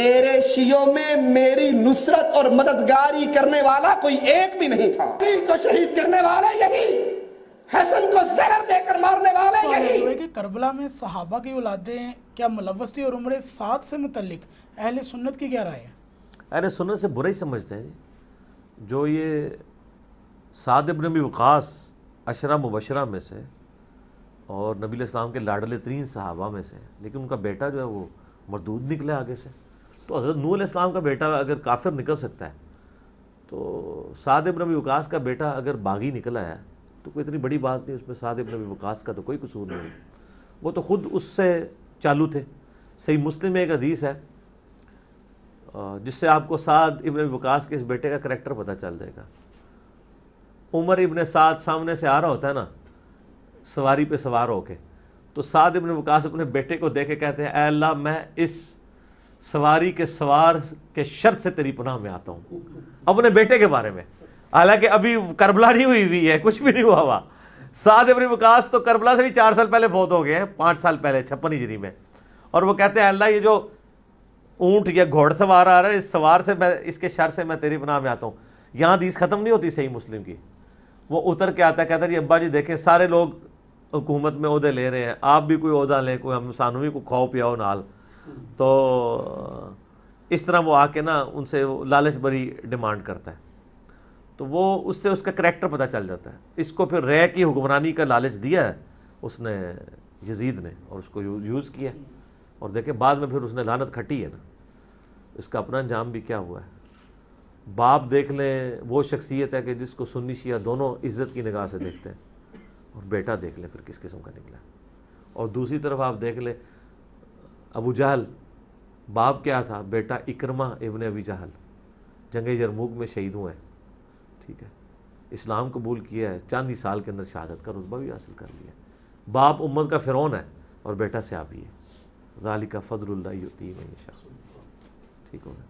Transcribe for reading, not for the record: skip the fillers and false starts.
मेरे शियों में मेरी नुसरत और मददगारी करने वाला कोई एक भी नहीं था। अली को शहीद करने वाला यही, हसन को जहर देकर मारने वाले यही। कि करबला में सहाबा की औलादें क्या मुलव्वस थी और उम्र 7 से मुतल्लिक अहले सुन्नत की क्या राय है? अहले सुन्नत से बुरा ही समझते हैं जो ये साद इब्न अबी वक़ास अशरा मुबशरा में से और नबी इस्लाम के लाडले तरीन सहाबा में से, लेकिन उनका बेटा जो है वो मरदूद निकला आगे से। तो हज़रत नूह अलैहिस्सलाम का बेटा अगर काफिर निकल सकता है तो साद इब्न अबी वक़ास का बेटा अगर बागी निकला है तो कोई इतनी बड़ी बात नहीं, उसमें साद इब्न अबी वक़ास का तो कोई कसूर नहीं, वो तो ख़ुद उससे चालू थे। सही मुस्लिम में एक हदीस है जिससे आपको साद इब्न अबी वक़ास के इस बेटे का करैक्टर पता चल जाएगा। उमर इब्न साद सामने से आ रहा होता है ना सवारी पे सवार होके, तो साद इब्न वक़ास अपने बेटे को देख के कहते हैं, ऐ अल्लाह मैं इस सवारी के सवार के शर्त से तेरी पनाह में आता हूँ, अपने बेटे के बारे में। हालांकि अभी करबला नहीं हुई है, कुछ भी नहीं हुआ हुआ। साद इब्न वक़ास तो करबला से भी 4 साल पहले फौत हो गए हैं, 5 साल पहले 56 हिजरी में। और वो कहते हैं अल्लाह ये जो ऊँट या घोड़सवार आ रहा है, इस सवार से मैं, इसके शर से मैं तेरी पनाह में आता हूँ। यहाँ हदीस ख़त्म नहीं होती सही मुस्लिम की। वो उतर के आता है, कहता है अब्बा जी देखें सारे लोग हुकूमत में ओहदे ले रहे हैं, आप भी कोई ओहदा लें, कोई हम सानू भी को खाओ पियाओ नाल। तो इस तरह वो आके ना उनसे लालच भरी डिमांड करता है, तो वो उससे उसका करैक्टर पता चल जाता है। इसको फिर रे की हुक्मरानी का लालच दिया है उसने यजीद ने और उसको यूज़ किया, और देखे बाद में फिर उसने लानत खटी है ना, इसका अपना अंजाम भी क्या हुआ है। बाप देख लें वो शख्सियत है कि जिसको सुन्नी शिया दोनों इज़्ज़त की निगाह से देखते हैं, और बेटा देख ले फिर किस किस्म का निकला। और दूसरी तरफ आप देख ले अबू जहल, बाप क्या था, बेटा इकरमा इब्न अबी जहल जंग यरमुक में शहीद हुए हैं, ठीक है, इस्लाम कबूल किया है, चंद ही साल के अंदर शहादत का रुतबा भी हासिल कर लिया। बाप उम्मत का फ़िरौन है और बेटा सहाबी है। ज़ालिका फ़ज़्लुल्लाहि युतीहि मन यशा। ठीक हो गया।